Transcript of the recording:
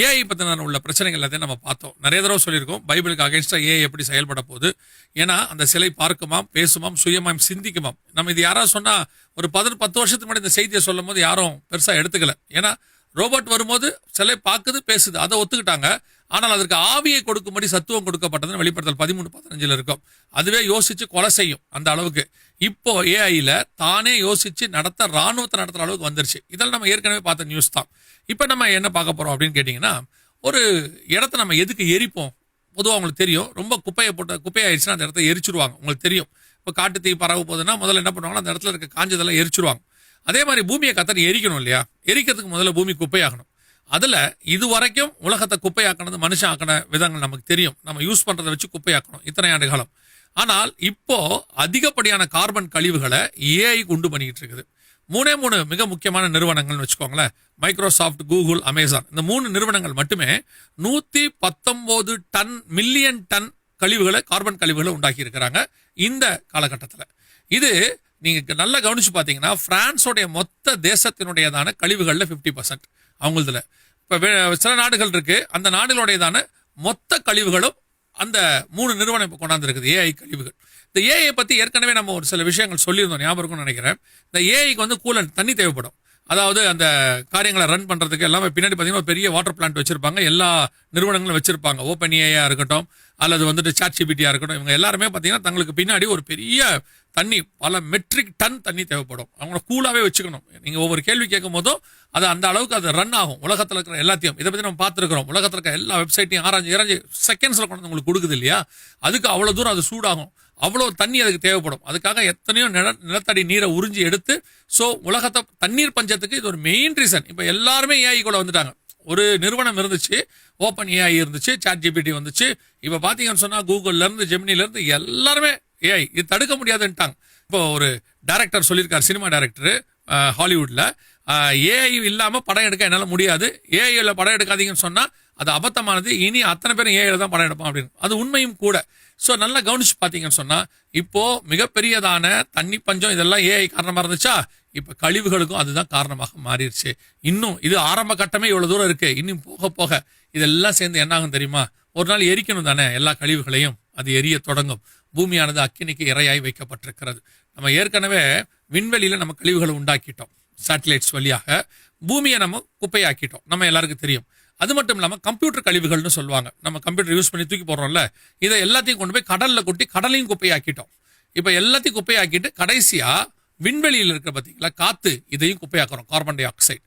AI பத்தின உள்ள பிரச்சனைகள் எல்லாத்தையும் நம்ம பார்த்தோம். நிறைய தடவை சொல்லியிருக்கோம், பைபிளுக்கு அகைன்ஸ்டா ஏஐ எப்படி செயல்பட போகுது. ஏன்னா அந்த சிலை பார்க்குமாம், பேசுமாம், சுயமாம், சிந்திக்குமாம். நம்ம இது யாராவது சொன்னா ஒரு 10 வருஷத்துக்கு முன்னாடி இந்த செய்தியை சொல்லும் போது யாரும் பெருசா எடுத்துக்கல. ஏன்னா ரோபோட் வரும்போது சிலை பார்க்குது, பேசுது, அதை ஒத்துக்கிட்டாங்க. ஆனால் அதற்கு ஆவியை கொடுக்கும்படி சத்துவம் கொடுக்கப்பட்டதுன்னு வெளிப்படுத்தல் 13:15 இருக்கும். அதுவே யோசிச்சு கொலை செய்யும் அந்த அளவுக்கு. இப்போ ஏஐல தானே யோசிச்சு ராணுவத்தை நடத்துற அளவுக்கு வந்துருச்சு. இதெல்லாம் நம்ம ஏற்கனவே பார்த்த நியூஸ் தான். இப்ப நம்ம என்ன பார்க்க போறோம் அப்படின்னு கேட்டீங்கன்னா, ஒரு இடத்த நம்ம எதுக்கு எரிப்போம்? பொதுவாக உங்களுக்கு தெரியும், ரொம்ப குப்பையாயிடுச்சுன்னா அந்த இடத்த எரிச்சிருவாங்க. உங்களுக்கு தெரியும், இப்போ காட்டு தீ பரவ போகுதுன்னா முதல்ல என்ன பண்ணுவாங்கன்னா அந்த இடத்துல இருக்க காஞ்சதெல்லாம் எரிச்சிருவாங்க. அதே மாதிரி பூமியை கத்தனை எரிக்கணும் இல்லையா? எரிக்கிறதுக்கு முதல்ல பூமி குப்பையாகணும். அதுல இது வரைக்கும் உலகத்தை குப்பையாக்கினது மனுஷன் ஆக்கின விதங்கள் நமக்கு தெரியும். நம்ம யூஸ் பண்றதை வச்சு குப்பையாக்கணும் இத்தனை ஆண்டு காலம். ஆனால் இப்போ அதிகப்படியான கார்பன் கழிவுகளை ஏஐ உண்டு பண்ணிக்கிட்டு இருக்குது. 3 மிக முக்கியமான நிறுவனங்கள்னு வச்சுக்கோங்களேன். மைக்ரோசாஃப்ட், கூகுள், அமேசான், இந்த 3 நிறுவனங்கள் மட்டுமே 119 மில்லியன் டன் கழிவுகளை, கார்பன் கழிவுகளை உண்டாக்கி இருக்கிறாங்க இந்த காலகட்டத்தில். இது நீங்க நல்லா கவனிச்சு பாத்தீங்கன்னா பிரான்ஸோடைய மொத்த தேசத்தினுடையதான கழிவுகள்ல 50% அவங்களதுல. இப்ப சில நாடுகள் இருக்கு, அந்த நாடுகளுடையதான மொத்த கழிவுகளும் அந்த 3 நிறுவனம் கொண்டாந்து இருக்குது, ஏஐ கழிவுகள். இந்த ஏஐ பத்தி ஏற்கனவே நம்ம ஒரு சில விஷயங்கள் சொல்லியிருந்தோம், ஞாபகம் இருக்கும்னு நினைக்கிறேன். இந்த ஏஐக்கு வந்து கூலண்ட், தண்ணி தேவைப்படும். அதாவது அந்த காரியங்களை ரன் பண்றதுக்கு எல்லாமே பின்னாடி பார்த்தீங்கன்னா ஒரு பெரிய வாட்டர் பிளான்ட் வச்சிருப்பாங்க. எல்லா நிறுவனங்களும் வச்சிருப்பாங்க. ஓப்பன் ஏஐயா இருக்கட்டும், அல்லது வந்துட்டு சாட் ஜிபிடியா இருக்கட்டும், இவங்க எல்லாருமே பார்த்தீங்கன்னா தங்களுக்கு பின்னாடி ஒரு பெரிய தண்ணி, பல மெட்ரிக் டன் தண்ணி தேவைப்படும். அவங்கள கூலாவே வச்சுக்கணும். நீங்க ஒவ்வொரு கேள்வி கேட்கும் போதும் அது அந்த அளவுக்கு அது ரன் ஆகும். உலகத்தில் இருக்கிற எல்லாத்தையும் இதை பத்தி நம்ம பார்த்துருக்கிறோம். உலகத்தில் இருக்கிற எல்லா வெப்சைட்டையும் ஆராய்ச்சி செகண்ட்ஸ்ல கொண்டு உங்களுக்கு கொடுக்குது இல்லையா? அதுக்கு அவ்வளவு தூரம் அது சூடாகும், அவ்வளவு தண்ணி அதுக்கு தேவைப்படும். அதுக்காக எத்தனையோ நிலத்தடி நீரை உறிஞ்சி எடுத்து, சோ உலகத்தை தண்ணீர் பஞ்சத்துக்கு இது ஒரு மெயின் ரீசன். இப்ப எல்லாருமே ஏஐ கூட வந்துட்டாங்க. ஒரு நிறுவனம் இருந்துச்சு, ஓப்பன் ஏஐ இருந்துச்சு, சாட் ஜிபிடி வந்துச்சு. இப்ப பாத்தீங்கன்னு சொன்னா கூகுள்ல இருந்து, ஜெமினில இருந்து எல்லாருமே ஏஐ. இது தடுக்க முடியாதுன்ட்டாங்க. இப்போ ஒரு டைரக்டர் சொல்லியிருக்காரு, சினிமா டைரக்டர் ஹாலிவுட்ல, ஏஐ இல்லாம படம் எடுக்க என்னால முடியாது, ஏஐல படம் எடுக்காதீங்கன்னு சொன்னா அது அபத்தமானது, இனி அத்தனை பேரும் ஏஐல தான் படம் எடுப்பான் அப்படின்னு. அது உண்மையும் கூட. ஸோ நல்லா கவனிச்சு பார்த்தீங்கன்னு சொன்னா இப்போ மிகப்பெரியதான தண்ணி பஞ்சம் இதெல்லாம் ஏஐ காரணமா இருந்துச்சா, இப்ப கழிவுகளுக்கும் அதுதான் காரணமாக மாறிடுச்சு. இன்னும் இது ஆரம்ப கட்டமே இவ்வளவு தூரம் இருக்கு. இன்னும் போக போக இதெல்லாம் சேர்ந்து என்ன ஆகும் தெரியுமா? ஒரு நாள் எரிக்கணும் தானே எல்லா கழிவுகளையும். அது எரிய தொடங்கும். பூமியானது அக்கினிக்கு இரையாய் வைக்கப்பட்டிருக்கிறது. நம்ம ஏற்கனவே விண்வெளியில நம்ம கழிவுகளை உண்டாக்கிட்டோம். சேட்டலைட்ஸ் வழியாக பூமியை நம்ம குப்பையாக்கிட்டோம், நம்ம எல்லாருக்கும் தெரியும். அது மட்டும் இல்லாம கம்ப்யூட்டர் கழிவுகள்னு சொல்லுவாங்க. நம்ம கம்ப்யூட்டர் யூஸ் பண்ணி தூக்கி போடுறோம்ல, இதை எல்லாத்தையும் கொண்டு போய் கடல்ல கொட்டி கடலையும் குப்பையாக்கிட்டோம். இப்ப எல்லாத்தையும் குப்பையாக்கிட்டு கடைசியா விண்வெளியில் இருக்க பாத்தீங்களா காத்து, இதையும் குப்பையாக்குறோம், கார்பன் டை ஆக்சைடு.